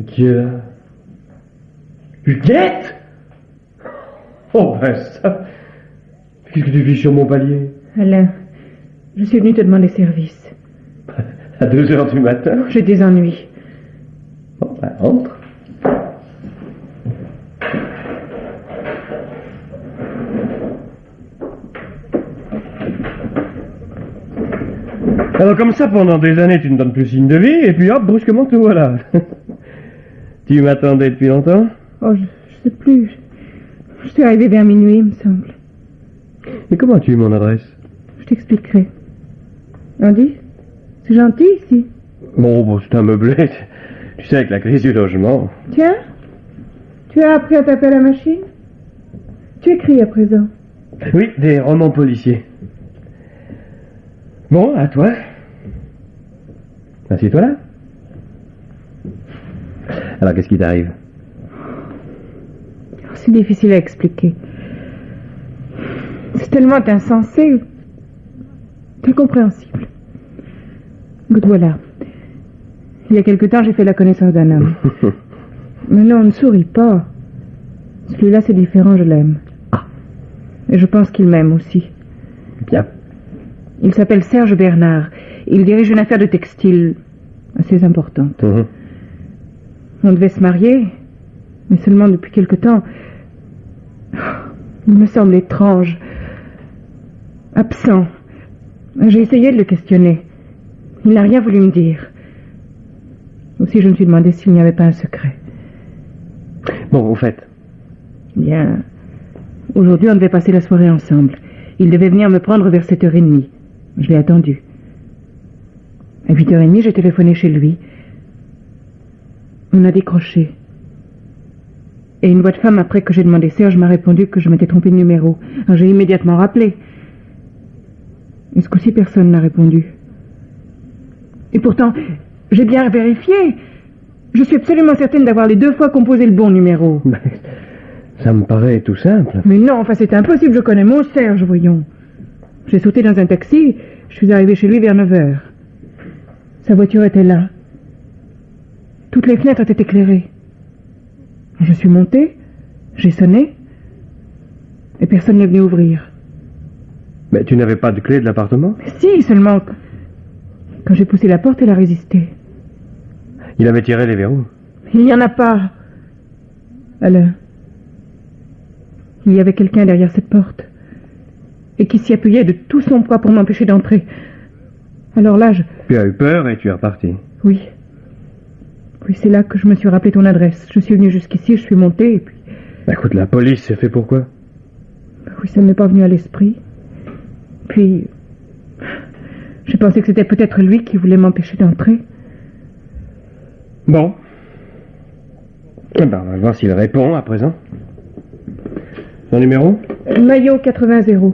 Qui est là? Huguette? Oh ben ça... Qu'est-ce que tu vis sur mon palier? Alain, je suis venue te demander service. À 2h du matin? J'ai des ennuis. Bon, ben entre. Alors comme ça, pendant des années, tu ne donnes plus signe de vie, et puis hop, brusquement, te voilà. Tu m'attendais depuis longtemps? Oh, je sais plus. Je suis arrivée vers minuit, il me semble. Et comment as-tu eu mon adresse? Je t'expliquerai. Andy, c'est gentil ici. Bon, c'est un meublé. Tu sais, avec la crise du logement. Tiens, tu as appris à taper à la machine? Tu écris à présent? Oui, des romans policiers. Bon, à toi. Assieds-toi là. Alors, qu'est-ce qui t'arrive? C'est difficile à expliquer. C'est tellement insensé. Incompréhensible. Écoute, voilà. Il y a quelque temps, j'ai fait la connaissance d'un homme. Mais non, ne souris pas. Celui-là, c'est différent, je l'aime. Et je pense qu'il m'aime aussi. Bien. Il s'appelle Serge Bernard. Il dirige une affaire de textile assez importante. On devait se marier, mais seulement depuis quelque temps. Il me semble étrange. Absent. J'ai essayé de le questionner. Il n'a rien voulu me dire. Aussi, je me suis demandé s'il n'y avait pas un secret. Bon, au fait. Bien. Aujourd'hui, on devait passer la soirée ensemble. Il devait venir me prendre vers 7h30. Je l'ai attendu. À 8h30, j'ai téléphoné chez lui. On a décroché. Et une voix de femme, après que j'ai demandé Serge, m'a répondu que je m'étais trompé de numéro. Alors, j'ai immédiatement rappelé. Et ce coup-ci, personne n'a répondu. Et pourtant, j'ai bien vérifié. Je suis absolument certaine d'avoir les 2 fois composé le bon numéro. Ça me paraît tout simple. Mais non, enfin, c'est impossible. Je connais mon Serge, voyons. J'ai sauté dans un taxi. Je suis arrivée chez lui vers 9h. Sa voiture était là. Toutes les fenêtres étaient éclairées. Je suis montée, j'ai sonné, et personne n'est venu ouvrir. Mais tu n'avais pas de clé de l'appartement? Si, seulement quand j'ai poussé la porte, elle a résisté. Il avait tiré les verrous? Il n'y en a pas. Alain, il y avait quelqu'un derrière cette porte, et qui s'y appuyait de tout son poids pour m'empêcher d'entrer. Alors là, Tu as eu peur et tu es reparti? Oui. Oui, c'est là que je me suis rappelé ton adresse. Je suis venue jusqu'ici, je suis montée, et puis... Écoute, la police, c'est fait pourquoi? Oui, ça ne m'est pas venu à l'esprit. Puis... j'ai pensé que c'était peut-être lui qui voulait m'empêcher d'entrer. Bon. Eh ben, on va voir s'il répond à présent. Son numéro? Maillot 80-0.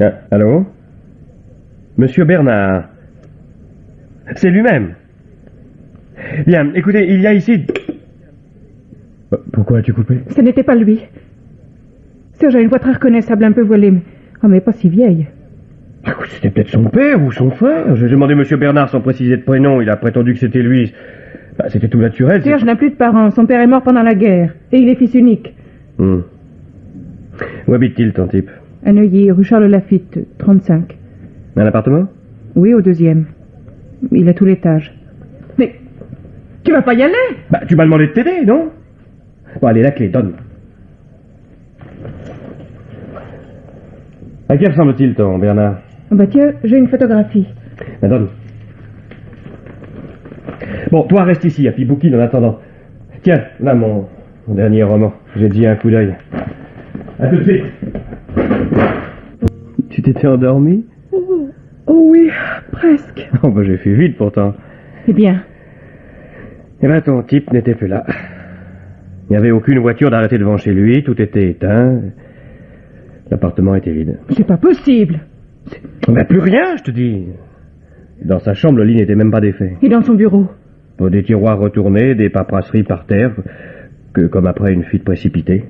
Ah, allô? Monsieur Bernard. C'est lui-même. Bien, écoutez, il y a ici... Pourquoi as-tu coupé? Ce n'était pas lui. Serge a une voix très reconnaissable, un peu voilée, mais pas si vieille. C'était peut-être son père ou son frère. J'ai demandé monsieur Bernard sans préciser de prénom. Il a prétendu que c'était lui. C'était tout naturel. Serge n'a plus de parents. Son père est mort pendant la guerre. Et il est fils unique. Où habite-t-il, ton type? À Neuilly, rue Charles Lafitte, 35. Un appartement? Oui, au 2e. Il a tout l'étage. Mais tu vas pas y aller? Tu m'as demandé de t'aider, non? Bon, allez, la clé, donne. À qui ressemble-t-il, ton Bernard? Tiens, j'ai une photographie. Donne. Bon, toi, reste ici, à Pibouquine, en attendant. Tiens, là, mon dernier roman. J'ai dit un coup d'œil. À tout de suite. Tu t'étais endormi? Oh oui, presque. J'ai fait vite, pourtant. Eh bien? Eh ben, ton type n'était plus là. Il n'y avait aucune voiture d'arrêter devant chez lui, tout était éteint. L'appartement était vide. C'est pas possible. Plus rien, je te dis. Dans sa chambre, le lit n'était même pas défait. Et dans son bureau? Des tiroirs retournés, des paperasseries par terre, comme après une fuite précipitée.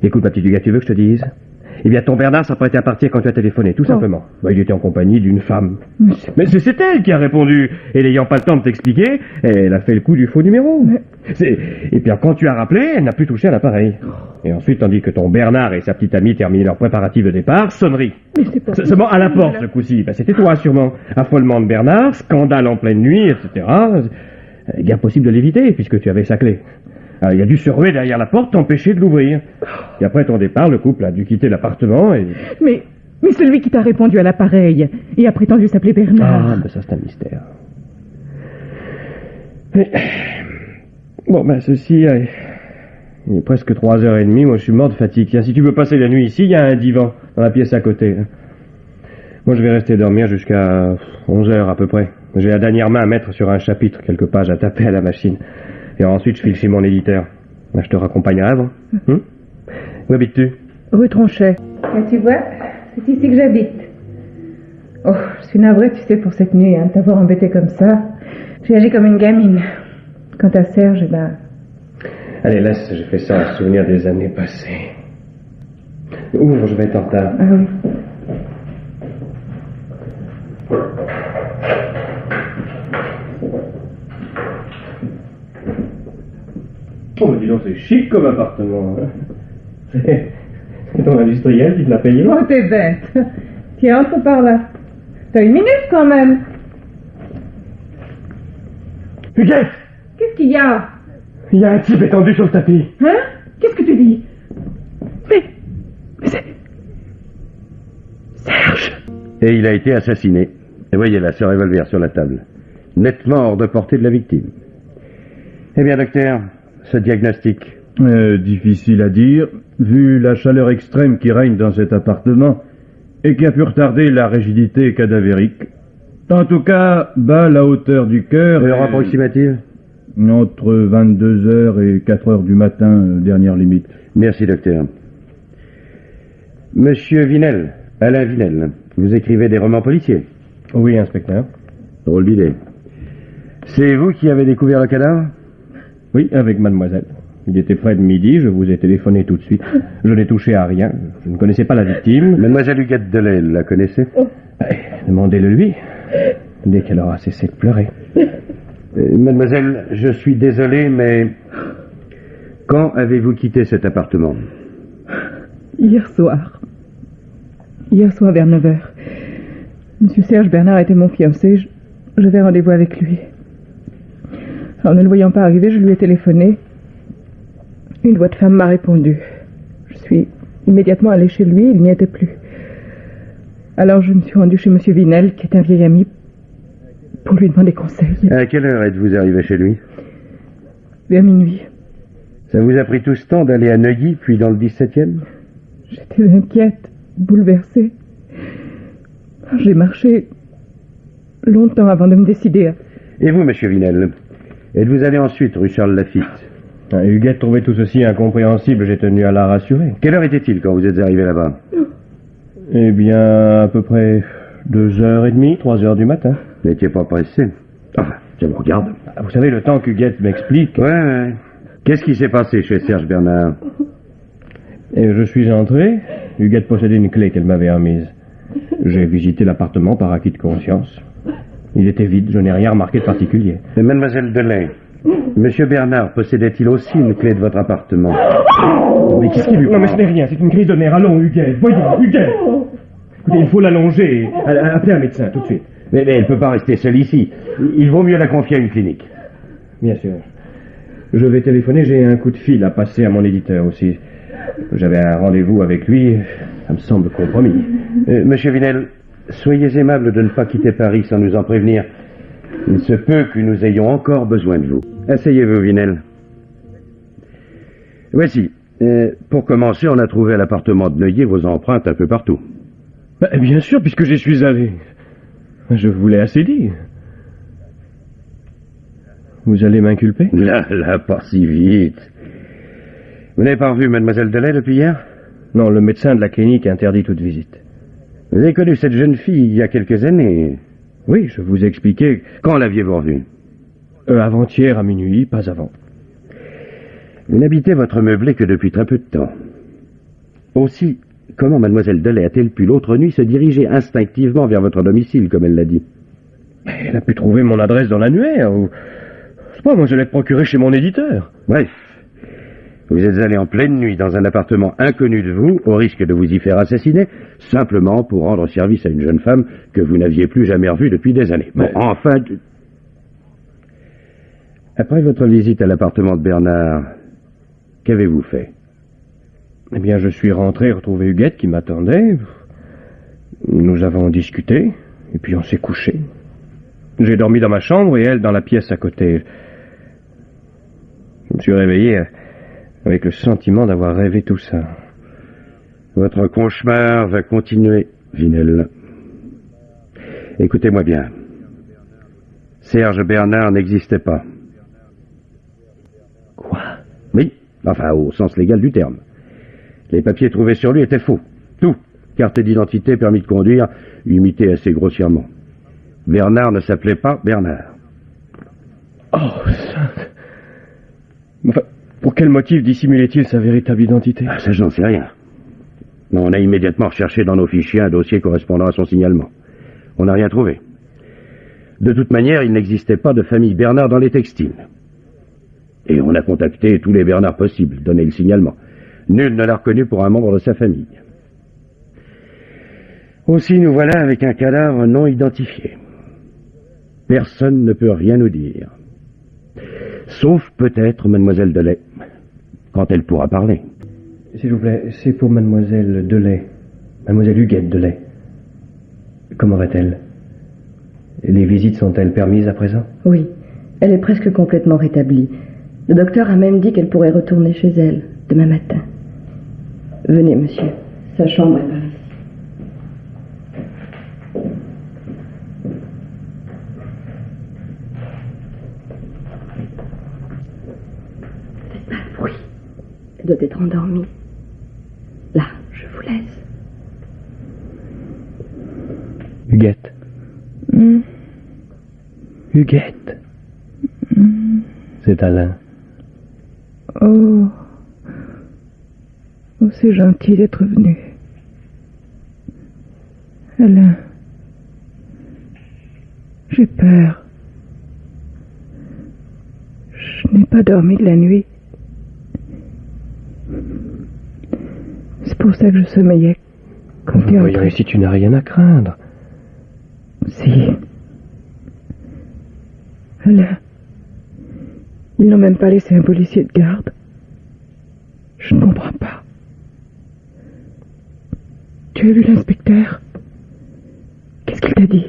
Écoute, ma petite Huguette, tu veux que je te dise? Eh bien, ton Bernard s'apprêtait à partir quand tu as téléphoné, tout simplement. Il était en compagnie d'une femme. Mais c'est elle qui a répondu. Et n'ayant pas le temps de t'expliquer, elle a fait le coup du faux numéro. Et puis quand tu as rappelé, elle n'a plus touché à l'appareil. Et ensuite, tandis que ton Bernard et sa petite amie terminaient leur préparatif de départ, sonnerie. Mais c'est pas Seulement à la porte, ce coup-ci. C'était toi, sûrement. Affolement de Bernard, scandale en pleine nuit, etc. Guère possible de l'éviter, puisque tu avais sa clé. Alors, il a dû se ruer derrière la porte, t'empêcher de l'ouvrir. Et après ton départ, le couple a dû quitter l'appartement et... Mais celui qui t'a répondu à l'appareil et a prétendu s'appeler Bernard... Ah, ça c'est un mystère. Bon, ceci... il est presque 3h30, moi je suis mort de fatigue. Tiens, si tu veux passer la nuit ici, il y a un divan dans la pièce à côté. Moi je vais rester dormir jusqu'à 11h à peu près. J'ai la dernière main à mettre sur un chapitre, quelques pages à taper à la machine. Et ensuite, je file chez mon éditeur. Je te raccompagnerai avant. Où habites-tu? Rue Tronchet. Là, tu vois, c'est ici que j'habite. Oh, je suis navrée, tu sais, pour cette nuit, de t'avoir embêté comme ça. J'ai agi comme une gamine. Quant à Serge, Allez, laisse, j'ai fait ça en souvenir des années passées. Ouvre, je vais être en retard. Ah oui. Oh, dis donc, c'est chic comme appartement. C'est ton industriel qui te l'a payé? Oh, t'es bête. Tiens, entre par là. T'as une minute quand même. Huguette! Qu'est-ce qu'il y a? Il y a un type étendu sur le tapis. Hein? Qu'est-ce que tu dis? Mais c'est... Serge! Et il a été assassiné. Et voyez là, ce revolver sur la table. Nettement hors de portée de la victime. Eh bien, docteur, ce diagnostic? Difficile à dire, vu la chaleur extrême qui règne dans cet appartement et qui a pu retarder la rigidité cadavérique. En tout cas, la hauteur du cœur... Heure approximative? Entre 22h et 4h du matin, dernière limite. Merci, docteur. Monsieur Vinel, Alain Vinel, vous écrivez des romans policiers? Oui, inspecteur. Drôle d'idée. C'est vous qui avez découvert le cadavre? Oui, avec mademoiselle. Il était près de midi, je vous ai téléphoné tout de suite. Je n'ai touché à rien. Je ne connaissais pas la victime. Mademoiselle Huguette Delay, la connaissez? Demandez-le lui. Dès qu'elle aura cessé de pleurer. Mademoiselle, je suis désolé, mais... Quand avez-vous quitté cet appartement? Hier soir. Hier soir vers 9h. Monsieur Serge Bernard était mon fiancé. J'avais rendez-vous avec lui. Alors, ne le voyant pas arriver, je lui ai téléphoné. Une voix de femme m'a répondu. Je suis immédiatement allée chez lui, il n'y était plus. Alors je me suis rendue chez monsieur Vinel, qui est un vieil ami, pour lui demander conseil. À quelle heure êtes-vous arrivé chez lui? Vers minuit. Ça vous a pris tout ce temps d'aller à Neuilly, puis dans le 17e? J'étais inquiète, bouleversée. J'ai marché longtemps avant de me décider. Et vous, monsieur Vinel? Êtes-vous allé ensuite rue Charles Lafitte? Huguette trouvait tout ceci incompréhensible, j'ai tenu à la rassurer. Quelle heure était-il quand vous êtes arrivé là-bas? Eh bien, à peu près 2h30, 3h du matin. Vous n'étiez pas pressé? Enfin, je me regarde. Vous savez, le temps qu'Huguette m'explique... Ouais. Qu'est-ce qui s'est passé chez Serge Bernard? Et je suis entré. Huguette possédait une clé qu'elle m'avait remise. J'ai visité l'appartement par acquis de conscience. Il était vide, je n'ai rien remarqué de particulier. Et mademoiselle Delay, monsieur Bernard possédait-il aussi une clé de votre appartement? Mais qu'est-ce qu'il lui... Non, mais ce n'est rien, c'est une crise de nerfs. Allons, Huguette, voyons, Huguette. Écoutez, il faut l'allonger. Appelez un médecin, tout de suite. Mais elle ne peut pas rester seule ici. Il vaut mieux la confier à une clinique. Bien sûr. Je vais téléphoner, j'ai un coup de fil à passer à mon éditeur aussi. J'avais un rendez-vous avec lui, ça me semble compromis. Monsieur Vinel, soyez aimable de ne pas quitter Paris sans nous en prévenir. Il se peut que nous ayons encore besoin de vous. Asseyez-vous, Vinel. Voici. Pour commencer, on a trouvé à l'appartement de Neuilly vos empreintes un peu partout. Bien sûr, puisque j'y suis allé. Je vous l'ai assez dit. Vous allez m'inculper? Là, pas si vite. Vous n'avez pas revu mademoiselle Delay depuis hier? Non, le médecin de la clinique interdit toute visite. Vous avez connu cette jeune fille il y a quelques années? Oui, je vous ai expliqué. Quand l'aviez-vous revue? Avant-hier à minuit, pas avant. Vous n'habitez votre meublé que depuis très peu de temps. Aussi, comment mademoiselle Delay a-t-elle pu l'autre nuit se diriger instinctivement vers votre domicile, comme elle l'a dit? Elle a pu trouver mon adresse dans l'annuaire, ou... Je sais pas, moi je l'ai procuré chez mon éditeur. Bref, vous êtes allé en pleine nuit dans un appartement inconnu de vous, au risque de vous y faire assassiner, simplement pour rendre service à une jeune femme que vous n'aviez plus jamais revue depuis des années. Bon, enfin... Après votre visite à l'appartement de Bernard, qu'avez-vous fait? Eh bien, je suis rentré retrouver Huguette qui m'attendait. Nous avons discuté, et puis on s'est couché. J'ai dormi dans ma chambre et elle dans la pièce à côté. Je me suis réveillé avec le sentiment d'avoir rêvé tout ça. Votre cauchemar va continuer, Vinel. Écoutez-moi bien. Serge Bernard n'existait pas. Quoi? Oui, enfin au sens légal du terme. Les papiers trouvés sur lui étaient faux. Tout. Carte d'identité, permis de conduire, imité assez grossièrement. Bernard ne s'appelait pas Bernard. Oh, ça... Enfin, pour quel motif dissimulait-il sa véritable identité? Ah, ça, j'en sais rien. On a immédiatement recherché dans nos fichiers un dossier correspondant à son signalement. On n'a rien trouvé. De toute manière, il n'existait pas de famille Bernard dans les textiles. Et on a contacté tous les Bernard possibles, donné le signalement. Nul ne l'a reconnu pour un membre de sa famille. Aussi, nous voilà avec un cadavre non identifié. Personne ne peut rien nous dire. Sauf peut-être mademoiselle Delay, quand elle pourra parler. S'il vous plaît, c'est pour mademoiselle Delay. Mademoiselle Huguette Delay. Comment va-t-elle? Les visites sont-elles permises à présent? Oui, elle est presque complètement rétablie. Le docteur a même dit qu'elle pourrait retourner chez elle demain matin. Venez, monsieur. Sa chambre est par ici. Faites pas de bruit. Elle doit être endormie. Là, je vous laisse. Huguette. Huguette. C'est Alain. Oh, c'est gentil d'être venu. Alain, j'ai peur. Je n'ai pas dormi de la nuit. C'est pour ça que je sommeillais quand tu es Voyons, entré. ici tu n'as rien à craindre. Si. Alain, ils n'ont même pas laissé un policier de garde. Je ne comprends pas. Tu as vu l'inspecteur? Qu'est-ce qu'il t'a dit?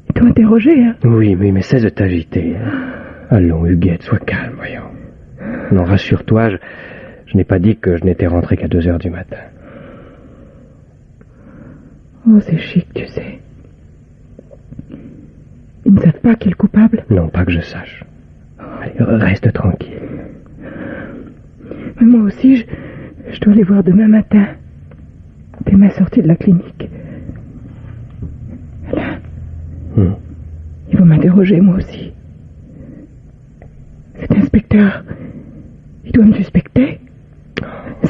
Ils t'ont interrogé, hein? Oui, mais cesse de t'agiter. Allons, Huguette, sois calme, voyons. Non, rassure-toi, je n'ai pas dit que je n'étais rentré qu'à 2 heures du matin. Oh, c'est chic, tu sais. Ils ne savent pas qui est le coupable? Non, pas que je sache. Allez, reste tranquille. Mais moi aussi, je dois les voir demain matin. Dès ma sortie de la clinique. Alain, ils vont m'interroger, moi aussi. Cet inspecteur, il doit me suspecter?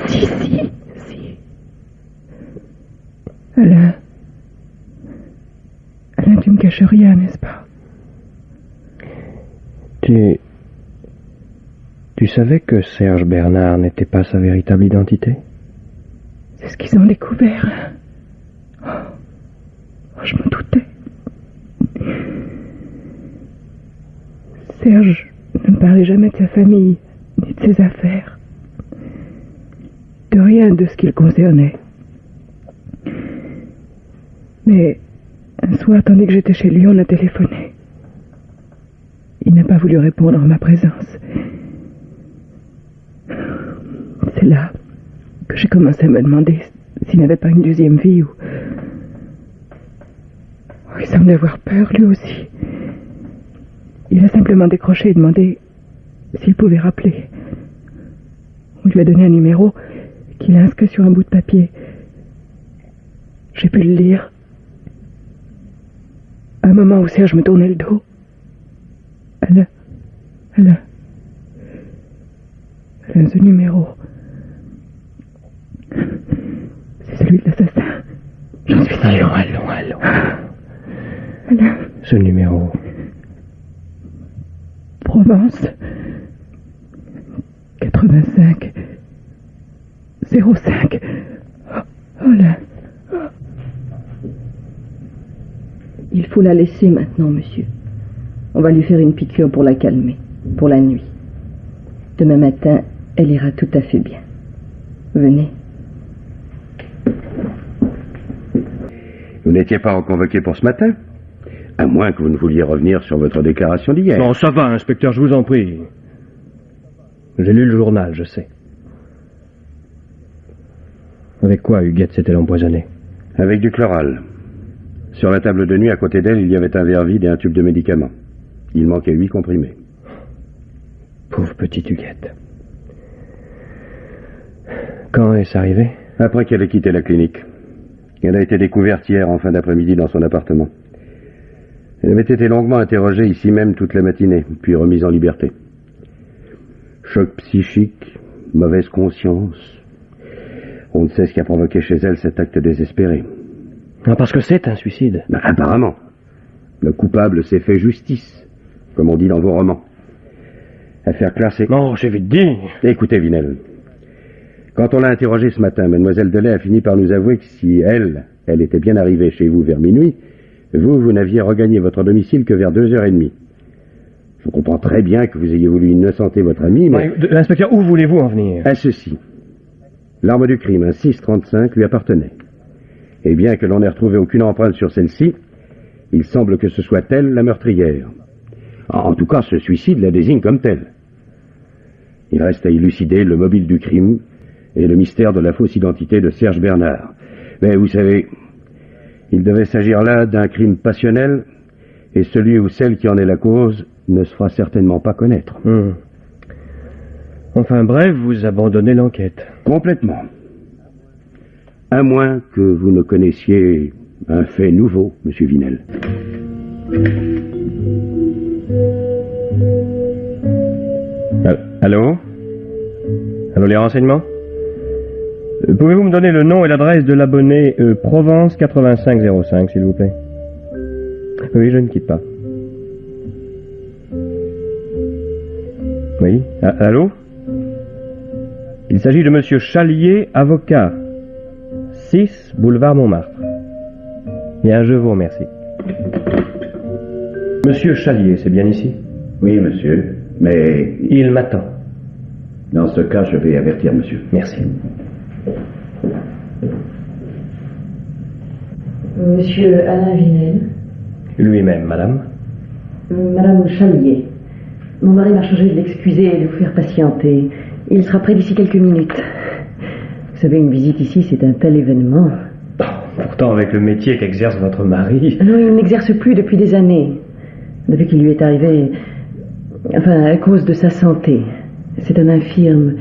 Si. Alain, tu me caches rien, n'est-ce pas? Tu savais que Serge Bernard n'était pas sa véritable identité? C'est ce qu'ils ont découvert. Oh, je m'en doutais. Serge ne me parlait jamais de sa famille, ni de ses affaires. De rien de ce qui le concernait. Mais un soir, tandis que j'étais chez lui, on a téléphoné. Il n'a pas voulu répondre en ma présence. C'est là que j'ai commencé à me demander s'il n'avait pas une deuxième vie ou... Oh, il semblait avoir peur, lui aussi. Il a simplement décroché et demandé s'il pouvait rappeler. On lui a donné un numéro qu'il a inscrit sur un bout de papier. J'ai pu le lire. À un moment où Serge me tournait le dos. Elle a ce numéro. C'est celui de l'assassin. J'en suis sûr. Allons. Elle a... Ce numéro. Provence. 85. 05. Oh là. Il faut la laisser maintenant, monsieur. On va lui faire une piqûre pour la calmer, pour la nuit. Demain matin, elle ira tout à fait bien. Venez. Vous n'étiez pas reconvoqué pour ce matin? À moins que vous ne vouliez revenir sur votre déclaration d'hier. Non, ça va, inspecteur, je vous en prie. J'ai lu le journal, je sais. Avec quoi Huguette s'est-elle empoisonnée? Avec du chloral. Sur la table de nuit, à côté d'elle, il y avait un verre vide et un tube de médicaments. Il manquait 8 comprimés. Pauvre petite Huguette. Quand est-ce arrivé? Après qu'elle ait quitté la clinique. Elle a été découverte hier en fin d'après-midi dans son appartement. Elle avait été longuement interrogée ici même toute la matinée, puis remise en liberté. Choc psychique, mauvaise conscience. On ne sait ce qui a provoqué chez elle cet acte désespéré. Ah, parce que c'est un suicide. Ben, apparemment. Le coupable s'est fait justice, comme on dit dans vos romans. Affaire classée. Non, j'ai vite dit. Écoutez, Vinel. Quand on l'a interrogée ce matin, mademoiselle Delay a fini par nous avouer que si elle était bien arrivée chez vous vers minuit, vous n'aviez regagné votre domicile que vers 2h30. Je comprends très bien que vous ayez voulu innocenter votre ami, mais... Ouais, l'inspecteur, où voulez-vous en venir? À ceci. L'arme du crime, un 6,35, lui appartenait. Et bien que l'on n'ait retrouvé aucune empreinte sur celle-ci, il semble que ce soit elle la meurtrière. En tout cas, ce suicide la désigne comme telle. Il reste à élucider le mobile du crime et le mystère de la fausse identité de Serge Bernard. Mais vous savez, il devait s'agir là d'un crime passionnel, et celui ou celle qui en est la cause ne se fera certainement pas connaître. Enfin bref, vous abandonnez l'enquête. Complètement. À moins que vous ne connaissiez un fait nouveau, monsieur Vinel. Allô? Allô, les renseignements? Pouvez-vous me donner le nom et l'adresse de l'abonné Provence 8505, s'il vous plaît? Oui, je ne quitte pas. Oui, allô? Il s'agit de monsieur Chalier, avocat. 6 boulevard Montmartre. Bien, je vous remercie. Monsieur Chalier, c'est bien ici? Oui, monsieur, mais... Il m'attend. Dans ce cas, je vais avertir monsieur. Merci. Monsieur Alain Vinel. Lui-même, madame. Madame Chalier. Mon mari m'a chargé de l'excuser et de vous faire patienter. Il sera prêt d'ici quelques minutes. Vous savez, une visite ici, c'est un tel événement. Pourtant, avec le métier qu'exerce votre mari... Non, il n'exerce plus depuis des années. Depuis qu'il lui est arrivé... Enfin, à cause de sa santé. C'est un infirme.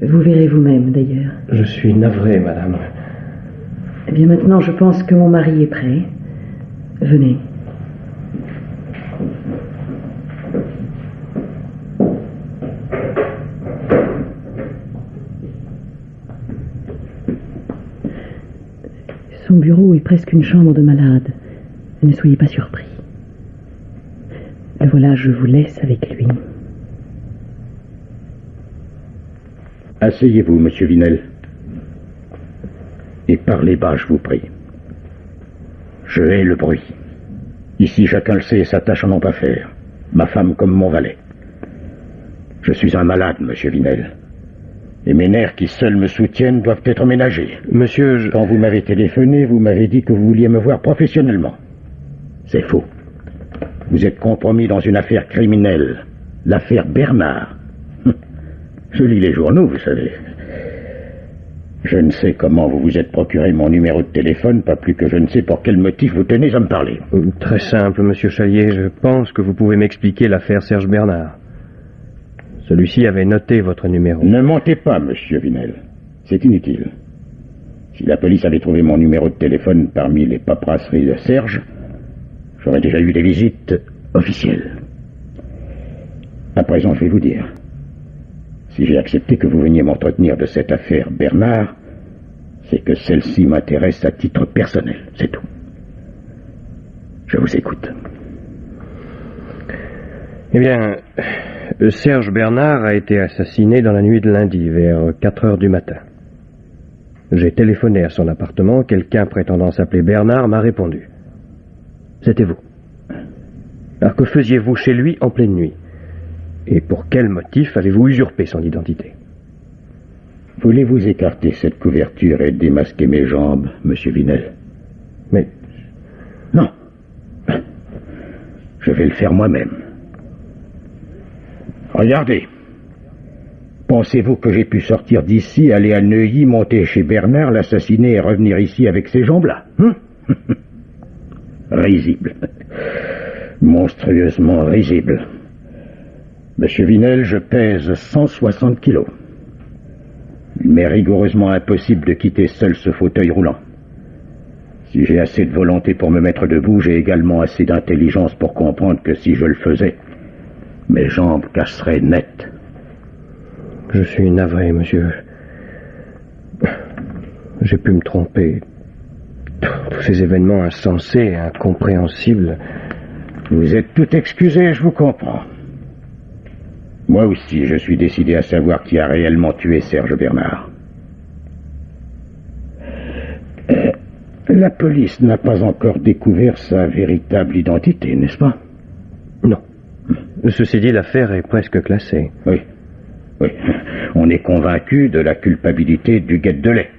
Vous verrez vous-même, d'ailleurs. Je suis navré, madame. Eh bien, maintenant, je pense que mon mari est prêt. Venez. Son bureau est presque une chambre de malade. Ne soyez pas surpris. Le voilà, je vous laisse avec lui. Asseyez-vous, monsieur Vinel. Et parlez bas, je vous prie. Je hais le bruit. Ici, chacun le sait et s'attache à n'en pas faire. Ma femme comme mon valet. Je suis un malade, monsieur Vinel. Et mes nerfs qui seuls me soutiennent doivent être ménagés. Monsieur, Quand vous m'avez téléphoné, vous m'avez dit que vous vouliez me voir professionnellement. C'est faux. Vous êtes compromis dans une affaire criminelle. L'affaire Bernard. Je lis les journaux, vous savez. Je ne sais comment vous vous êtes procuré mon numéro de téléphone, pas plus que je ne sais pour quel motif vous tenez à me parler. Très simple, monsieur Chalier. Je pense que vous pouvez m'expliquer l'affaire Serge Bernard. Celui-ci avait noté votre numéro. Ne mentez pas, monsieur Vinel. C'est inutile. Si la police avait trouvé mon numéro de téléphone parmi les paperasseries de Serge, j'aurais déjà eu des visites officielles. À présent, je vais vous dire. Si j'ai accepté que vous veniez m'entretenir de cette affaire Bernard, c'est que celle-ci m'intéresse à titre personnel, c'est tout. Je vous écoute. Eh bien, Serge Bernard a été assassiné dans la nuit de lundi, vers 4 heures du matin. J'ai téléphoné à son appartement, quelqu'un prétendant s'appeler Bernard m'a répondu. C'était vous. Alors que faisiez-vous chez lui en pleine nuit? Et pour quel motif avez-vous usurpé son identité? Voulez-vous écarter cette couverture et démasquer mes jambes, monsieur Vinel? Mais... Non. Je vais le faire moi-même. Regardez. Pensez-vous que j'ai pu sortir d'ici, aller à Neuilly, monter chez Bernard, l'assassiner et revenir ici avec ces jambes-là? Risible. Monstrueusement risible. Monsieur Vinel, je pèse 160 kilos. Il m'est rigoureusement impossible de quitter seul ce fauteuil roulant. Si j'ai assez de volonté pour me mettre debout, j'ai également assez d'intelligence pour comprendre que si je le faisais, mes jambes casseraient net. Je suis navré, monsieur. J'ai pu me tromper. Tous ces événements insensés, incompréhensibles. Vous êtes tout excusé, je vous comprends. Moi aussi, je suis décidé à savoir qui a réellement tué Serge Bernard. La police n'a pas encore découvert sa véritable identité, n'est-ce pas? Non. Ceci dit, l'affaire est presque classée. Oui. Oui. On est convaincu de la culpabilité du Guette de lait.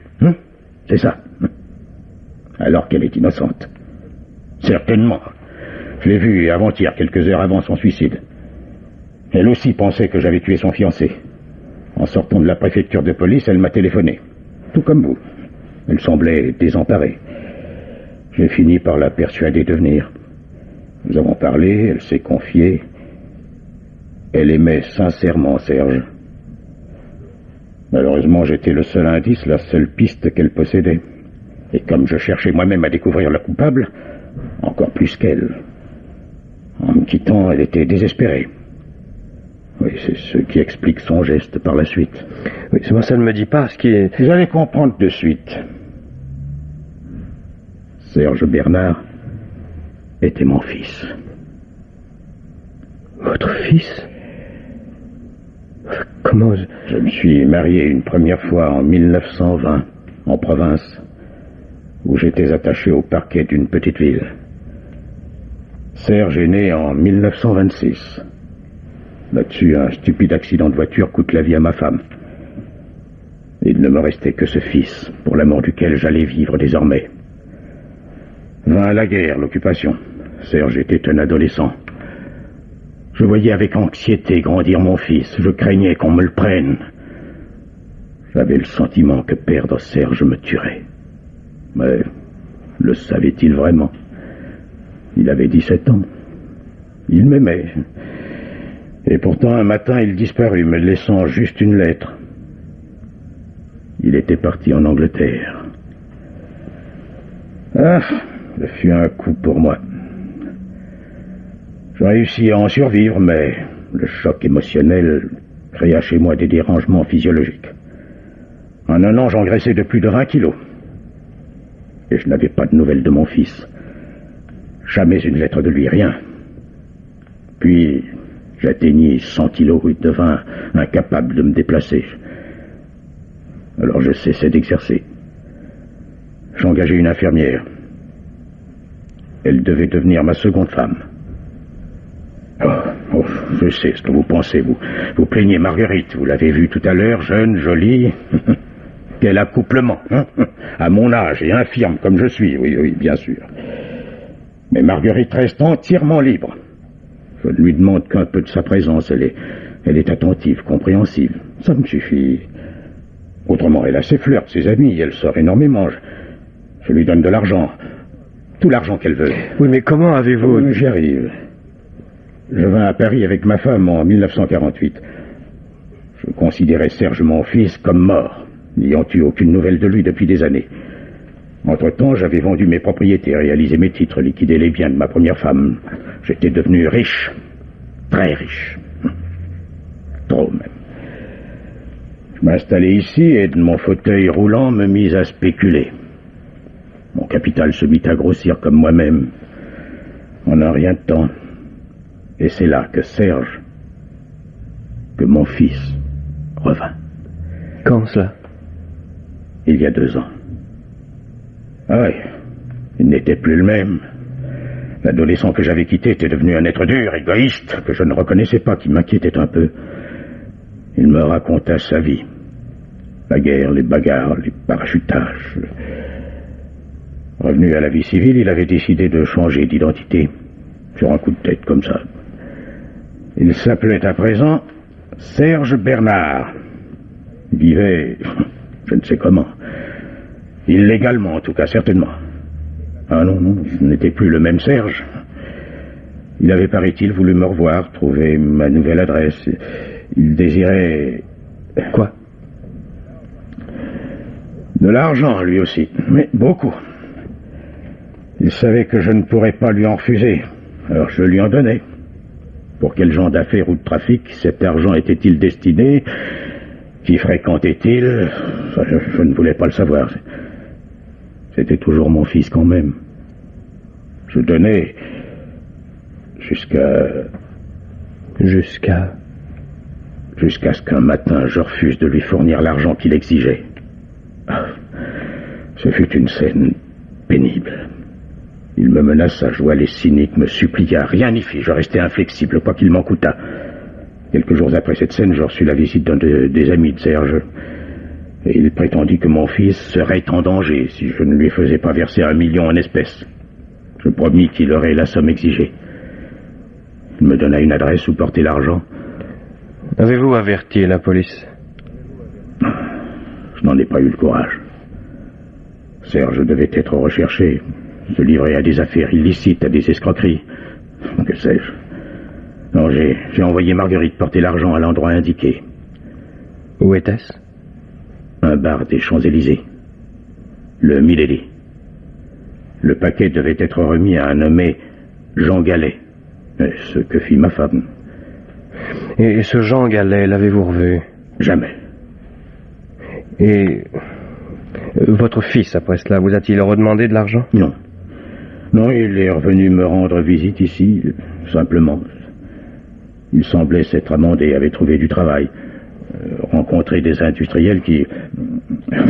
C'est ça. Alors qu'elle est innocente. Certainement. Je l'ai vue avant-hier, quelques heures avant son suicide. Elle aussi pensait que j'avais tué son fiancé. En sortant de la préfecture de police, elle m'a téléphoné. Tout comme vous. Elle semblait désemparée. J'ai fini par la persuader de venir. Nous avons parlé, elle s'est confiée. Elle aimait sincèrement Serge. Malheureusement, j'étais le seul indice, la seule piste qu'elle possédait. Et comme je cherchais moi-même à découvrir le coupable, encore plus qu'elle. En me quittant, elle était désespérée. Oui, c'est ce qui explique son geste par la suite. Oui, moi ça ne me dit pas ce qui est... Vous allez comprendre de suite. Serge Bernard était mon fils. Votre fils? Comment... Je me suis marié une première fois en 1920, en province, où j'étais attaché au parquet d'une petite ville. Serge est né en 1926. Là-dessus, un stupide accident de voiture coûte la vie à ma femme. Il ne me restait que ce fils, pour la mort duquel j'allais vivre désormais. Vint la guerre, l'occupation. Serge était un adolescent. Je voyais avec anxiété grandir mon fils. Je craignais qu'on me le prenne. J'avais le sentiment que perdre Serge me tuerait. Mais le savait-il vraiment? Il avait 17 ans. Il m'aimait. Et pourtant, un matin, il disparut, me laissant juste une lettre. Il était parti en Angleterre. Ah, ce fut un coup pour moi. Je réussis à en survivre, mais le choc émotionnel créa chez moi des dérangements physiologiques. En un an, j'engraissais de plus de 20 kilos. Et je n'avais pas de nouvelles de mon fils. Jamais une lettre de lui, rien. Puis, j'atteignis 100 kilos et devins incapable de me déplacer. Alors je cessai d'exercer. J'engageai une infirmière. Elle devait devenir ma seconde femme. Oh, je sais ce que vous pensez, vous. Vous plaignez Marguerite, vous l'avez vue tout à l'heure, jeune, jolie. Quel accouplement, hein? À mon âge et infirme comme je suis, oui, bien sûr. Mais Marguerite reste entièrement libre. Je ne lui demande qu'un peu de sa présence. Elle est attentive, compréhensive. Ça me suffit. Autrement, elle a ses flirts, ses amis, elle sort énormément. Je lui donne de l'argent. Tout l'argent qu'elle veut. Oui, mais comment avez-vous... J'y arrive. Je vins à Paris avec ma femme en 1948. Je considérais Serge, mon fils, comme mort, n'ayant eu aucune nouvelle de lui depuis des années. Entre-temps, j'avais vendu mes propriétés, réalisé mes titres, liquidé les biens de ma première femme. J'étais devenu riche. Très riche. Trop même. Je m'installais ici et de mon fauteuil roulant me mis à spéculer. Mon capital se mit à grossir comme moi-même. En un rien de temps. Et c'est là que Serge, que mon fils, revint. Quand cela? Il y a 2 ans. Ah oui, il n'était plus le même. L'adolescent que j'avais quitté était devenu un être dur, égoïste, que je ne reconnaissais pas, qui m'inquiétait un peu. Il me raconta sa vie. La guerre, les bagarres, les parachutages. Revenu à la vie civile, il avait décidé de changer d'identité. Sur un coup de tête comme ça. Il s'appelait à présent Serge Bernard. Il vivait, je ne sais comment. Illégalement, en tout cas, certainement. Ah non, ce n'était plus le même Serge. Il avait, paraît-il, voulu me revoir, trouver ma nouvelle adresse. Il désirait... Quoi? De l'argent, lui aussi, mais beaucoup. Il savait que je ne pourrais pas lui en refuser, alors je lui en donnais. Pour quel genre d'affaires ou de trafic cet argent était-il destiné? Qui fréquentait-il? Je ne voulais pas le savoir. C'était toujours mon fils quand même. Je donnais jusqu'à ce qu'un matin je refuse de lui fournir l'argent qu'il exigeait. Ah, ce fut une scène pénible. Il me menaça, joua les cyniques, me supplia, rien n'y fit, je restais inflexible, quoi qu'il m'en coûtât. Quelques jours après cette scène, je reçus la visite d'un des amis de Serge. Et il prétendit que mon fils serait en danger si je ne lui faisais pas verser 1 million en espèces. Je promis qu'il aurait la somme exigée. Il me donna une adresse où porter l'argent. Avez-vous averti la police? Je n'en ai pas eu le courage. Serge devait être recherché, se livrer à des affaires illicites, à des escroqueries. Que sais-je? Non, j'ai envoyé Marguerite porter l'argent à l'endroit indiqué. Où était-ce? Un bar des Champs-Élysées. Le Milady. Le paquet devait être remis à un nommé Jean Gallet. Ce que fit ma femme. Et ce Jean Gallet, l'avez-vous revu? Jamais. Et votre fils, après cela, vous a-t-il redemandé de l'argent? Non. Non, il est revenu me rendre visite ici, simplement. Il semblait s'être amendé, avait trouvé du travail, rencontré des industriels qui...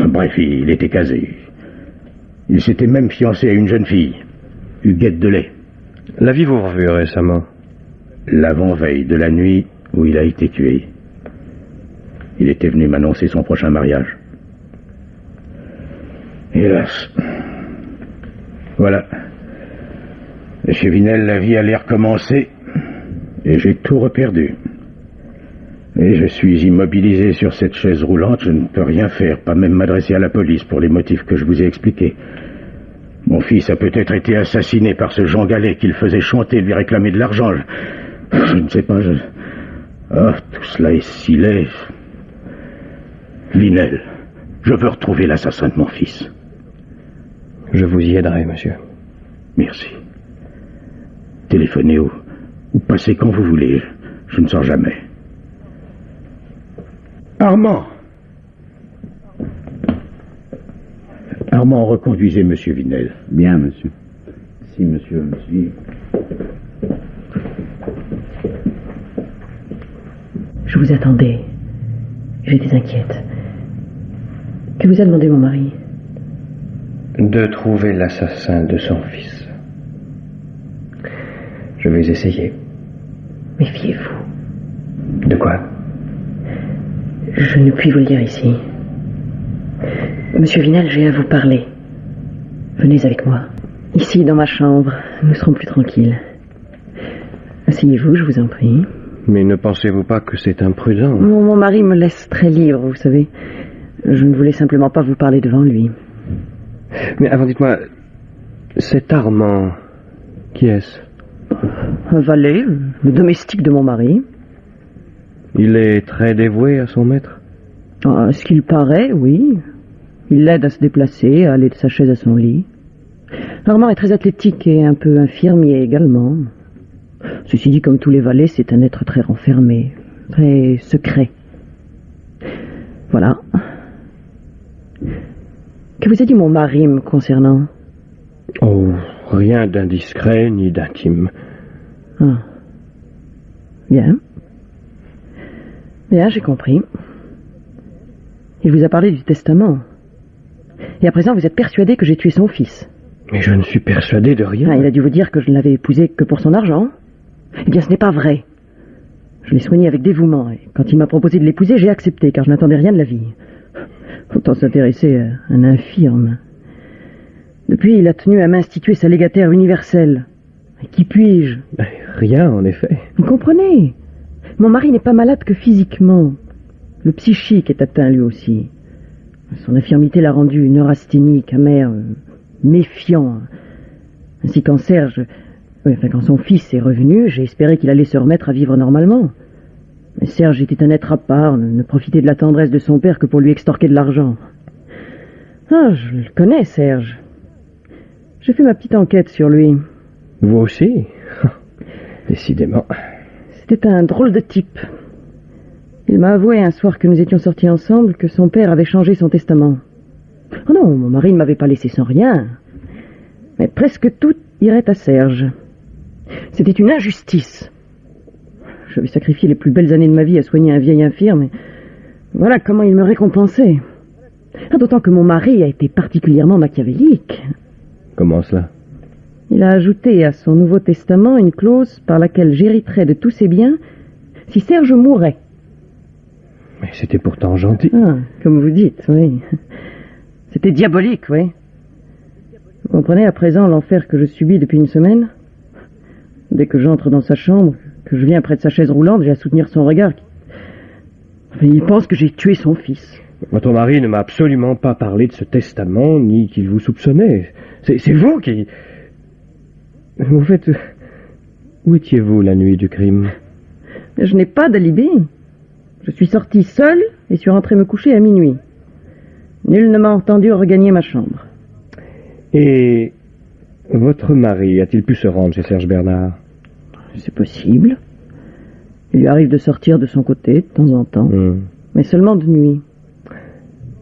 Bref, il était casé. Il s'était même fiancé à une jeune fille, Huguette Delay. L'aviez-vous revu récemment? L'avant-veille de la nuit où il a été tué. Il était venu m'annoncer son prochain mariage. Hélas. Voilà. Chez Vinel, la vie allait recommencer et j'ai tout reperdu. Et je suis immobilisé sur cette chaise roulante, je ne peux rien faire, pas même m'adresser à la police pour les motifs que je vous ai expliqués. Mon fils a peut-être été assassiné par ce Jean Gallet qu'il faisait chanter, lui réclamer de l'argent. Je ne sais pas, Ah, tout cela est si laid. Vinel, je veux retrouver l'assassin de mon fils. Je vous y aiderai, monsieur. Merci. Téléphonez ou passez quand vous voulez. Je ne sors jamais. Armand! Armand, reconduisez monsieur Vinel. Bien, monsieur. Si, monsieur, monsieur. Je vous attendais. J'étais inquiète. Que vous a demandé mon mari? De trouver l'assassin de son fils. Je vais essayer. Méfiez-vous. De quoi? Je ne puis vous le dire ici. Monsieur Vinel, j'ai à vous parler. Venez avec moi. Ici, dans ma chambre, nous serons plus tranquilles. Asseyez-vous, je vous en prie. Mais ne pensez-vous pas que c'est imprudent? Mon mari me laisse très libre, vous savez. Je ne voulais simplement pas vous parler devant lui. Mais avant, dites-moi, cet Armand, qui est-ce? Un valet, le domestique de mon mari. Il est très dévoué à son maître? À ce qu'il paraît, oui. Il l'aide à se déplacer, à aller de sa chaise à son lit. Armand est très athlétique et un peu infirmier également. Ceci dit, comme tous les valets, c'est un être très renfermé, très secret. Voilà. Que vous a dit mon mari me concernant? Oh, rien d'indiscret ni d'intime. Ah. Bien. Bien, j'ai compris. Il vous a parlé du testament. Et à présent, vous êtes persuadé que j'ai tué son fils. Mais je ne suis persuadé de rien. Ah, il a dû vous dire que je ne l'avais épousé que pour son argent. Eh bien, ce n'est pas vrai. Je l'ai soigné avec dévouement, et quand il m'a proposé de l'épouser, j'ai accepté, car je n'attendais rien de la vie. Autant s'intéresser à un infirme. Depuis, il a tenu à m'instituer sa légataire universelle. Qui puis-je? Rien, en effet. Vous comprenez? Mon mari n'est pas malade que physiquement. Le psychique est atteint lui aussi. Son infirmité l'a rendu neurasthénique, amer, méfiant. Ainsi quand quand son fils est revenu, j'ai espéré qu'il allait se remettre à vivre normalement. Mais Serge était un être à part, ne profitait de la tendresse de son père que pour lui extorquer de l'argent. Ah, je le connais, Serge. J'ai fait ma petite enquête sur lui. Vous aussi? Décidément. C'était un drôle de type. Il m'a avoué un soir que nous étions sortis ensemble que son père avait changé son testament. Oh non, mon mari ne m'avait pas laissé sans rien. Mais presque tout irait à Serge. C'était une injustice. Je vais sacrifier les plus belles années de ma vie à soigner un vieil infirme. Et voilà comment il me récompensait. D'autant que mon mari a été particulièrement machiavélique. Comment cela? Il a ajouté à son Nouveau Testament une clause par laquelle j'hériterais de tous ses biens si Serge mourait. Mais c'était pourtant gentil. Ah, comme vous dites, oui. C'était diabolique, oui. Vous comprenez à présent l'enfer que je subis depuis une semaine? Dès que j'entre dans sa chambre, que je viens près de sa chaise roulante, j'ai à soutenir son regard. Il pense que j'ai tué son fils. Votre mari ne m'a absolument pas parlé de ce testament, ni qu'il vous soupçonnait. C'est vous qui... Au fait, où étiez-vous la nuit du crime? Je n'ai pas d'alibi. Je suis sortie seule et suis rentrée me coucher à minuit. Nul ne m'a entendu regagner ma chambre. Et votre mari a-t-il pu se rendre chez Serge Bernard? C'est possible. Il lui arrive de sortir de son côté de temps en temps, mais seulement de nuit.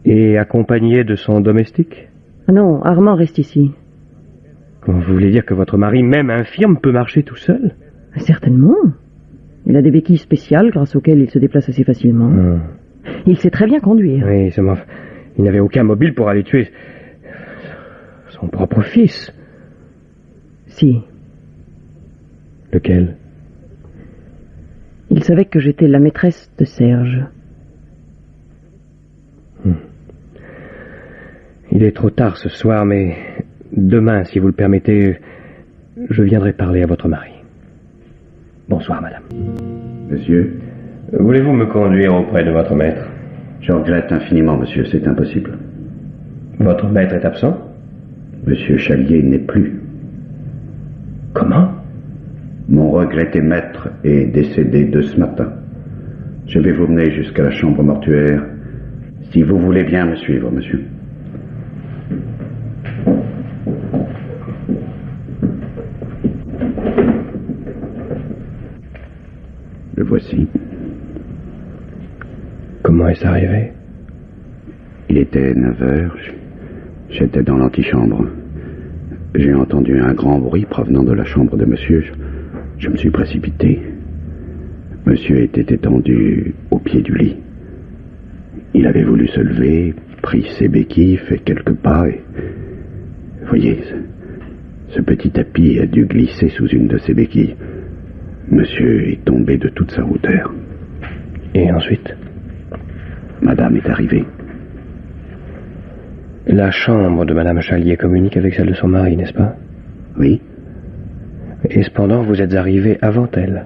Et accompagné de son domestique? Ah non, Armand reste ici. Vous voulez dire que votre mari, même infirme, peut marcher tout seul? Certainement. Il a des béquilles spéciales grâce auxquelles il se déplace assez facilement. Il sait très bien conduire. Oui, seulement, il n'avait aucun mobile pour aller tuer son propre fils. Si. Lequel? Il savait que j'étais la maîtresse de Serge. Il est trop tard ce soir, mais demain, si vous le permettez, je viendrai parler à votre mari. Bonsoir, madame. Monsieur? Voulez-vous me conduire auprès de votre maître? Je regrette infiniment, monsieur, c'est impossible. Votre maître est absent? Monsieur Chalier n'est plus. Comment? Mon regretté maître est décédé de ce matin. Je vais vous mener jusqu'à la chambre mortuaire, si vous voulez bien me suivre, monsieur. Le voici. Comment est-ce arrivé? Il était 9 heures. J'étais dans l'antichambre. J'ai entendu un grand bruit provenant de la chambre de monsieur. Je me suis précipité. Monsieur était étendu au pied du lit. Il avait voulu se lever, pris ses béquilles, fait quelques pas et... Voyez, ce petit tapis a dû glisser sous une de ses béquilles. Monsieur est tombé de toute sa hauteur. Et ensuite? Madame est arrivée. La chambre de Madame Chalier communique avec celle de son mari, n'est-ce pas? Oui. Et cependant, vous êtes arrivé avant elle.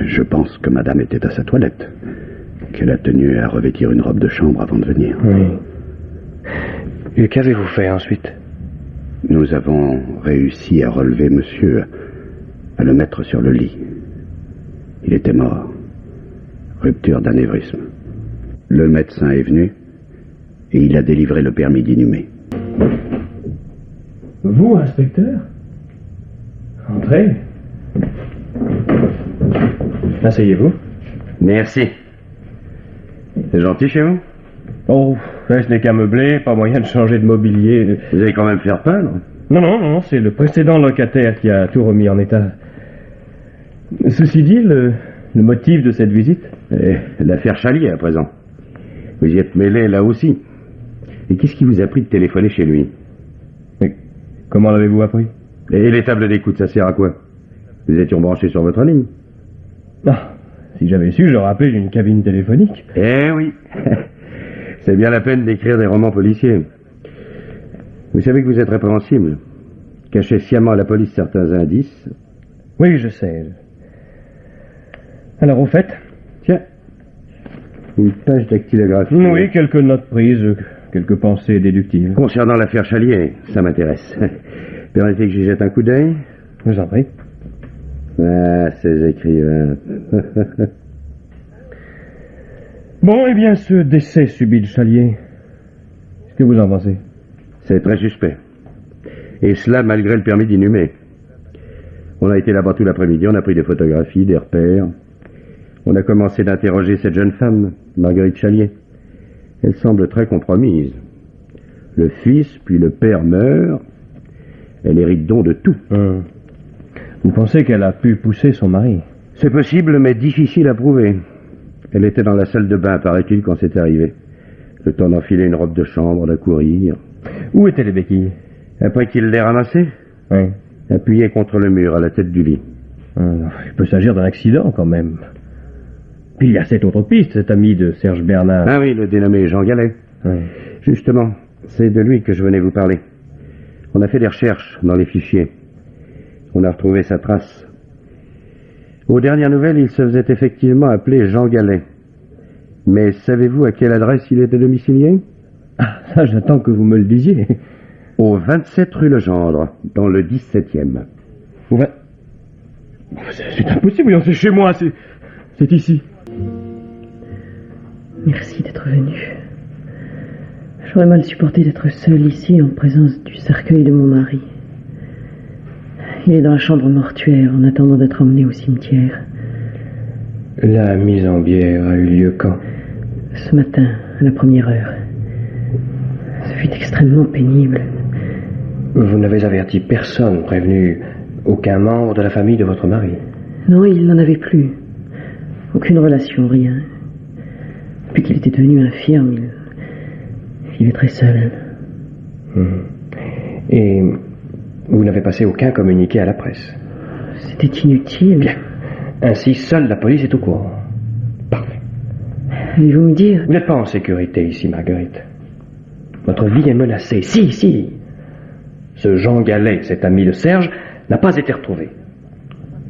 Je pense que Madame était à sa toilette, qu'elle a tenu à revêtir une robe de chambre avant de venir. Oui. Et qu'avez-vous fait ensuite? Nous avons réussi à relever monsieur, à le mettre sur le lit. Il était mort. Rupture d'anévrisme. Le médecin est venu Et il a délivré le permis d'inhumer. Vous, inspecteur? Entrez. Asseyez-vous. Merci. C'est gentil chez vous? Oh, ce n'est qu'un meublé, pas moyen de changer de mobilier. Vous allez quand même faire peindre? Non, c'est le précédent locataire qui a tout remis en état. Ceci dit, le motif de cette visite? L'affaire Chalier, à présent. Vous y êtes mêlé là aussi. Et qu'est-ce qui vous a pris de téléphoner chez lui? Mais comment l'avez-vous appris? Et les tables d'écoute, ça sert à quoi? Nous étions branchés sur votre ligne. Ah, si j'avais su, j'aurais appelé une cabine téléphonique. Eh oui. C'est bien la peine d'écrire des romans policiers. Vous savez que vous êtes répréhensible. Cachez sciemment à la police certains indices. Oui, je sais. Alors, au fait? Tiens. Une page dactylographie. Oui, quelques notes prises, quelques pensées déductives. Concernant l'affaire Chalier, ça m'intéresse. Permettez que j'y jette un coup d'œil? Je vous en prie. Ah, ces écrivains. Bon, eh bien, ce décès subit de Chalier, qu'est-ce que vous en pensez? C'est très suspect. Et cela malgré le permis d'inhumer. On a été là-bas tout l'après-midi, on a pris des photographies, des repères. On a commencé d'interroger cette jeune femme, Marguerite Chalier. Elle semble très compromise. Le fils, puis le père meurt. Elle hérite donc de tout. Vous pensez qu'elle a pu pousser son mari? C'est possible, mais difficile à prouver. Elle était dans la salle de bain, paraît-il, quand c'est arrivé. Le temps d'enfiler une robe de chambre, d'accourir. Où étaient les béquilles? Après qu'il l'ait ramassée? Oui. Appuyée contre le mur, à la tête du lit. Il peut s'agir d'un accident, quand même. Puis il y a cette autre piste, cet ami de Serge Bernard. Ah oui, le dénommé Jean Gallet. Oui. Justement, c'est de lui que je venais vous parler. On a fait des recherches dans les fichiers. On a retrouvé sa trace. Aux dernières nouvelles, il se faisait effectivement appeler Jean Gallet. Mais savez-vous à quelle adresse il était domicilié? Ah, ça, j'attends que vous me le disiez. Au 27 rue Legendre, dans le 17e. C'est impossible, c'est chez moi, c'est ici. Merci d'être venu. J'aurais mal supporté d'être seule ici en présence du cercueil de mon mari. Il est dans la chambre mortuaire en attendant d'être emmené au cimetière. La mise en bière a eu lieu quand? Ce matin, à la première heure. Ce fut extrêmement pénible. Vous n'avez averti personne, prévenu aucun membre de la famille de votre mari? Non, il n'en avait plus. Aucune relation, rien. Depuis qu'il était devenu infirme, il vivait très seul. Et vous n'avez passé aucun communiqué à la presse? C'était inutile. Bien. Ainsi, seule la police est au courant. Parfait. Allez-vous me dire? Vous n'êtes pas en sécurité ici, Marguerite. Votre vie est menacée. Si. Ce Jean Gallet, cet ami de Serge, n'a pas été retrouvé.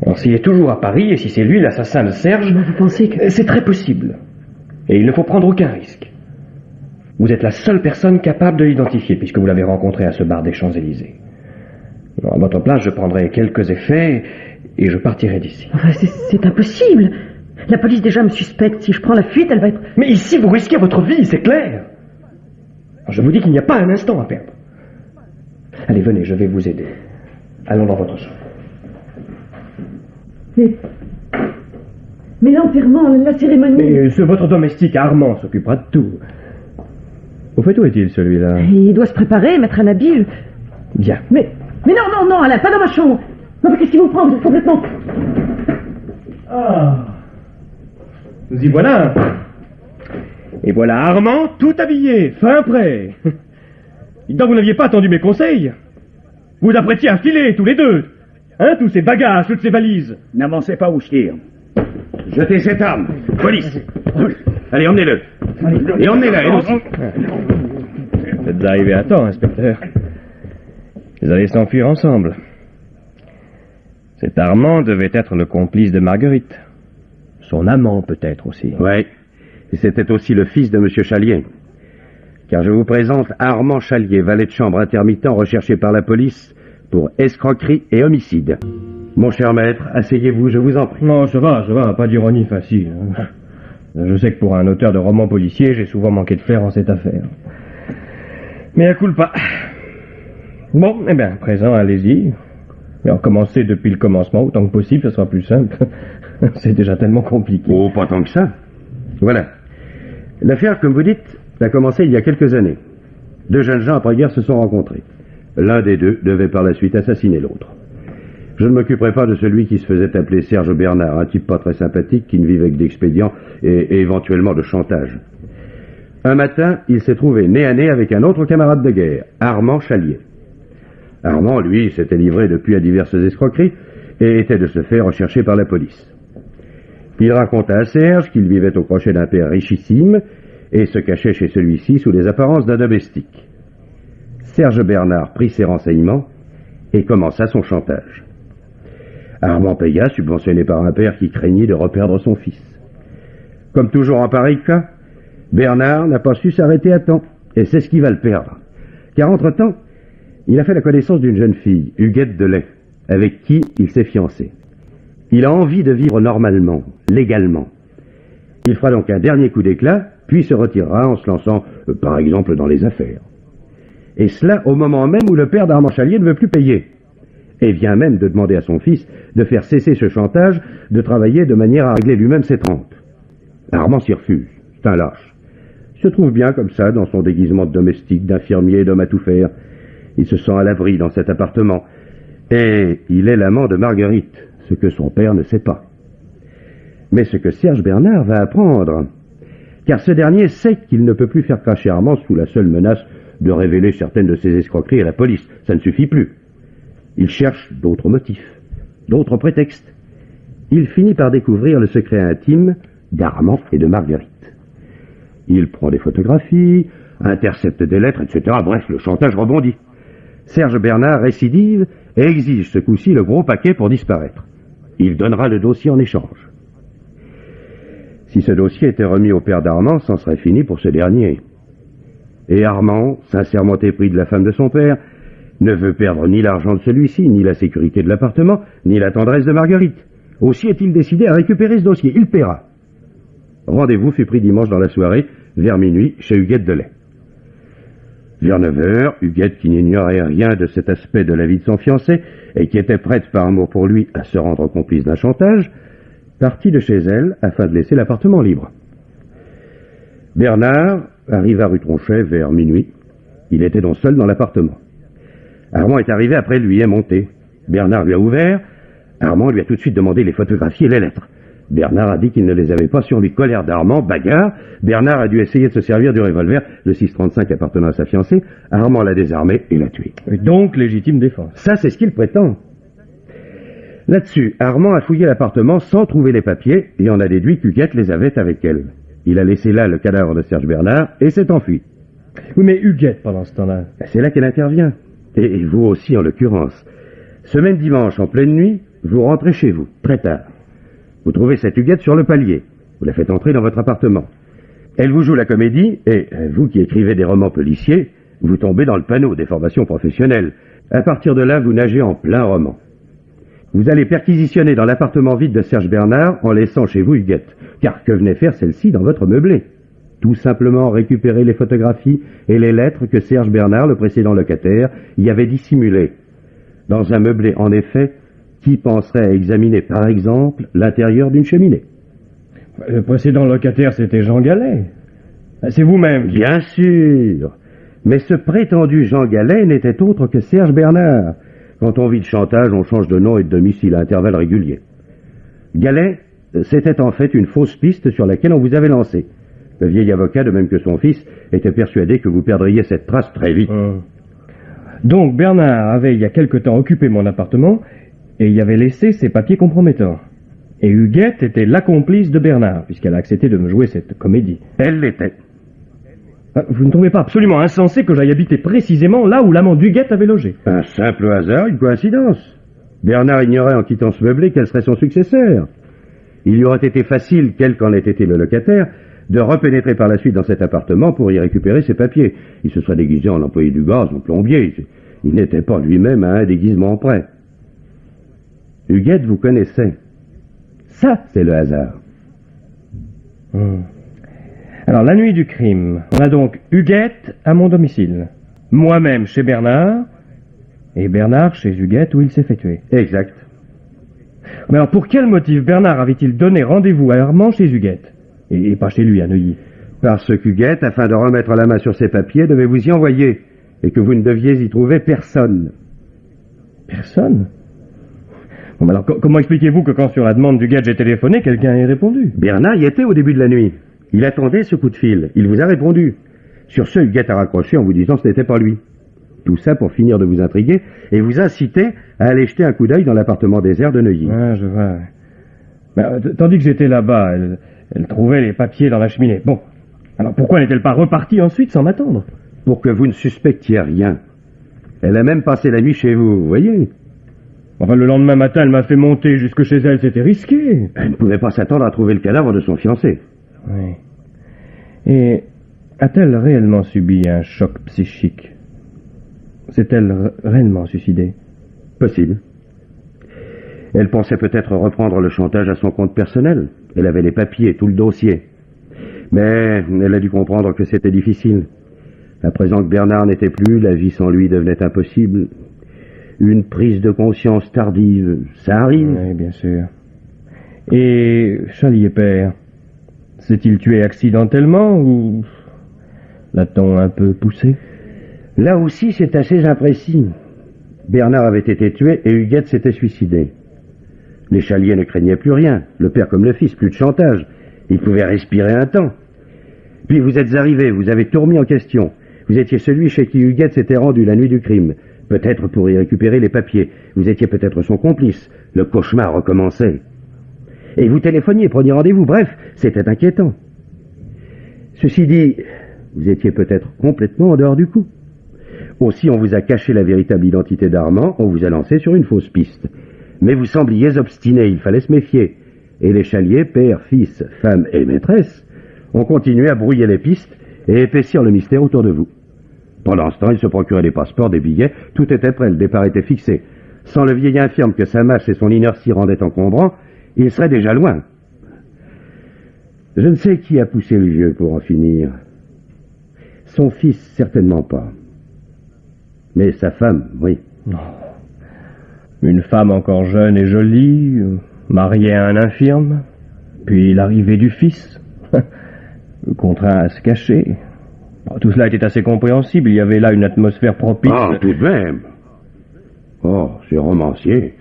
Alors, s'il est toujours à Paris, et si c'est lui l'assassin de Serge... Vous pensez que... C'est très possible. Et il ne faut prendre aucun risque. Vous êtes la seule personne capable de l'identifier, puisque vous l'avez rencontré à ce bar des Champs-Élysées. À votre place, je prendrai quelques effets, et je partirai d'ici. Enfin, c'est impossible. La police déjà me suspecte. Si je prends la fuite, elle va être... Mais ici, vous risquez votre vie, c'est clair. Alors, je vous dis qu'il n'y a pas un instant à perdre. Allez, venez, je vais vous aider. Allons dans votre chambre. Mais l'enterrement, la cérémonie... Mais votre domestique, Armand, s'occupera de tout. Au fait, où est-il, celui-là? Il doit se préparer, mettre un habit. Bien. Mais non, Alain, pas dans ma chambre. Non, mais qu'est-ce qui vous prend? Vous êtes complètement... Ah. Nous y voilà. Et voilà Armand, tout habillé, fin prêt. Donc vous n'aviez pas attendu mes conseils. Vous vous apprêtiez à filer, tous les deux. Hein, tous ces bagages, toutes ces valises. N'avancez pas où je tire. Jetez cette arme. Police. Allez, emmenez-le. Et emmenez-la, elle aussi. Vous êtes arrivé à temps, inspecteur. Ils allaient s'enfuir ensemble. Cet Armand devait être le complice de Marguerite. Son amant, peut-être, aussi. Ouais. Et c'était aussi le fils de M. Chalier. Car je vous présente Armand Chalier, valet de chambre intermittent recherché par la police pour escroquerie et homicide. Mon cher maître, asseyez-vous, je vous en prie. Non, ça va, pas d'ironie facile. Je sais que pour un auteur de romans policiers, j'ai souvent manqué de flair en cette affaire. Mais à culpa. Bon, eh bien, à présent, allez-y. Mais recommencer depuis le commencement, autant que possible, ça sera plus simple. C'est déjà tellement compliqué. Oh, pas tant que ça. Voilà. L'affaire, comme vous dites, a commencé il y a quelques années. 2 jeunes gens après-guerre se sont rencontrés. L'un des deux devait par la suite assassiner l'autre. Je ne m'occuperai pas de celui qui se faisait appeler Serge Bernard, un type pas très sympathique qui ne vivait que d'expédients et éventuellement de chantage. Un matin, il s'est trouvé nez à nez avec un autre camarade de guerre, Armand Chalier. Armand, lui, s'était livré depuis à diverses escroqueries et était de ce fait recherché par la police. Il raconta à Serge qu'il vivait au crochet d'un père richissime et se cachait chez celui-ci sous les apparences d'un domestique. Serge Bernard prit ses renseignements et commença son chantage. Armand paya, subventionné par un père qui craignait de reperdre son fils. Comme toujours en pareil cas, Bernard n'a pas su s'arrêter à temps, et c'est ce qui va le perdre. Car entre-temps, il a fait la connaissance d'une jeune fille, Huguette Delay, avec qui il s'est fiancé. Il a envie de vivre normalement, légalement. Il fera donc un dernier coup d'éclat, puis se retirera en se lançant, par exemple, dans les affaires. Et cela au moment même où le père d'Armand Chalier ne veut plus payer. Et vient même de demander à son fils de faire cesser ce chantage, de travailler de manière à régler lui-même ses rentes. Armand s'y refuse, c'est un lâche. Il se trouve bien comme ça dans son déguisement de domestique, d'infirmier et d'homme à tout faire. Il se sent à l'abri dans cet appartement. Et il est l'amant de Marguerite, ce que son père ne sait pas. Mais ce que Serge Bernard va apprendre, car ce dernier sait qu'il ne peut plus faire cracher Armand sous la seule menace de révéler certaines de ses escroqueries à la police. Ça ne suffit plus. Il cherche d'autres motifs, d'autres prétextes. Il finit par découvrir le secret intime d'Armand et de Marguerite. Il prend des photographies, intercepte des lettres, etc. Bref, le chantage rebondit. Serge Bernard récidive et exige ce coup-ci le gros paquet pour disparaître. Il donnera le dossier en échange. Si ce dossier était remis au père d'Armand, c'en serait fini pour ce dernier. Et Armand, sincèrement épris de la femme de son père, ne veut perdre ni l'argent de celui-ci, ni la sécurité de l'appartement, ni la tendresse de Marguerite. Aussi est-il décidé à récupérer ce dossier. Il paiera. Rendez-vous fut pris dimanche dans la soirée, vers minuit, chez Huguette Delay. Vers 9h, Huguette, qui n'ignorait rien de cet aspect de la vie de son fiancé, et qui était prête par amour pour lui à se rendre complice d'un chantage, partit de chez elle afin de laisser l'appartement libre. Bernard arriva rue Tronchet vers minuit. Il était donc seul dans l'appartement. Armand est arrivé après lui et monté. Bernard lui a ouvert. Armand lui a tout de suite demandé les photographies et les lettres. Bernard a dit qu'il ne les avait pas sur lui. Colère d'Armand, bagarre. Bernard a dû essayer de se servir du revolver, le 6,35 appartenant à sa fiancée. Armand l'a désarmé et l'a tué. Et donc, légitime défense. Ça, c'est ce qu'il prétend. Là-dessus, Armand a fouillé l'appartement sans trouver les papiers et en a déduit qu'Huguette les avait avec elle. Il a laissé là le cadavre de Serge Bernard et s'est enfui. Oui, mais Huguette, pendant ce temps-là. C'est là qu'elle intervient. Et vous aussi, en l'occurrence. Ce même dimanche, en pleine nuit, vous rentrez chez vous, très tard. Vous trouvez cette Huguette sur le palier. Vous la faites entrer dans votre appartement. Elle vous joue la comédie, et vous qui écrivez des romans policiers, vous tombez dans le panneau des formations professionnelles. À partir de là, vous nagez en plein roman. Vous allez perquisitionner dans l'appartement vide de Serge Bernard en laissant chez vous Huguette. Car que venait faire celle-ci dans votre meublé? Tout simplement récupérer les photographies et les lettres que Serge Bernard, le précédent locataire, y avait dissimulées. Dans un meublé, en effet, qui penserait à examiner, par exemple, l'intérieur d'une cheminée? Le précédent locataire, c'était Jean Gallet. C'est vous-même qui... Bien sûr. Mais ce prétendu Jean Gallet n'était autre que Serge Bernard. Quand on vit de chantage, on change de nom et de domicile à intervalles réguliers. Gallet, c'était en fait une fausse piste sur laquelle on vous avait lancé. Le vieil avocat, de même que son fils, était persuadé que vous perdriez cette trace très vite. Donc Bernard avait il y a quelque temps occupé mon appartement et y avait laissé ses papiers compromettants. Et Huguette était la complice de Bernard, puisqu'elle a accepté de me jouer cette comédie. Elle l'était. Vous ne trouvez pas absolument insensé que j'aille habiter précisément là où l'amant d'Huguette avait logé? Un simple hasard, une coïncidence. Bernard ignorait en quittant ce meublé quel serait son successeur. Il lui aurait été facile, quel qu'en ait été le locataire, de repénétrer par la suite dans cet appartement pour y récupérer ses papiers. Il se serait déguisé en employé du gaz, en plombier. Il n'était pas lui-même à un déguisement près. Huguette vous connaissait. Ça, c'est le hasard. Alors, la nuit du crime, on a donc Huguette à mon domicile. Moi-même chez Bernard, et Bernard chez Huguette où il s'est fait tuer. Exact. Mais alors pour quel motif Bernard avait-il donné rendez-vous à Armand chez Huguette et pas chez lui à Neuilly? Parce qu'Huguette, afin de remettre la main sur ses papiers, devait vous y envoyer, et que vous ne deviez y trouver personne. Personne? Bon, alors comment expliquez-vous que quand sur la demande d'Huguette j'ai téléphoné, quelqu'un ait répondu? Bernard y était au début de la nuit. Il attendait ce coup de fil. Il vous a répondu. Sur ce, Huguette a raccroché en vous disant que ce n'était pas lui. Tout ça pour finir de vous intriguer et vous inciter à aller jeter un coup d'œil dans l'appartement désert de Neuilly. Ah, je vois. Mais, tandis que j'étais là-bas, elle trouvait les papiers dans la cheminée. Bon, alors pourquoi n'est-elle pas repartie ensuite sans m'attendre? Pour que vous ne suspectiez rien. Elle a même passé la nuit chez vous voyez. Enfin, le lendemain matin, elle m'a fait monter jusque chez elle, c'était risqué. Elle ne pouvait pas s'attendre à trouver le cadavre de son fiancé. Oui. Et a-t-elle réellement subi un choc psychique? S'est-elle réellement suicidée? Possible. Elle pensait peut-être reprendre le chantage à son compte personnel. Elle avait les papiers, tout le dossier. Mais elle a dû comprendre que c'était difficile. À présent que Bernard n'était plus, la vie sans lui devenait impossible. Une prise de conscience tardive, ça arrive. Oui, bien sûr. Et Chalier père, s'est-il tué accidentellement ou l'a-t-on un peu poussé? Là aussi, c'est assez imprécis. Bernard avait été tué et Huguette s'était suicidée. Les Chaliers ne craignaient plus rien, le père comme le fils, plus de chantage. Ils pouvaient respirer un temps. Puis vous êtes arrivé, vous avez tout remis en question. Vous étiez celui chez qui Huguette s'était rendu la nuit du crime, peut-être pour y récupérer les papiers. Vous étiez peut-être son complice. Le cauchemar recommençait. Et vous téléphoniez, preniez rendez-vous. Bref, c'était inquiétant. Ceci dit, vous étiez peut-être complètement en dehors du coup. Aussi, on vous a caché la véritable identité d'Armand, on vous a lancé sur une fausse piste. Mais vous sembliez obstiné, il fallait se méfier. Et les Chaliers, père, fils, femme et maîtresse, ont continué à brouiller les pistes et épaissir le mystère autour de vous. Pendant ce temps, ils se procuraient des passeports, des billets, tout était prêt, le départ était fixé. Sans le vieil infirme que sa mâche et son inertie rendaient encombrant, il serait déjà loin. Je ne sais qui a poussé le vieux pour en finir. Son fils, certainement pas. Mais sa femme, oui. Non. Une femme encore jeune et jolie, mariée à un infirme, puis l'arrivée du fils, contraint à se cacher. Tout cela était assez compréhensible, il y avait là une atmosphère propice. Ah, tout de même. Oh, c'est romancier.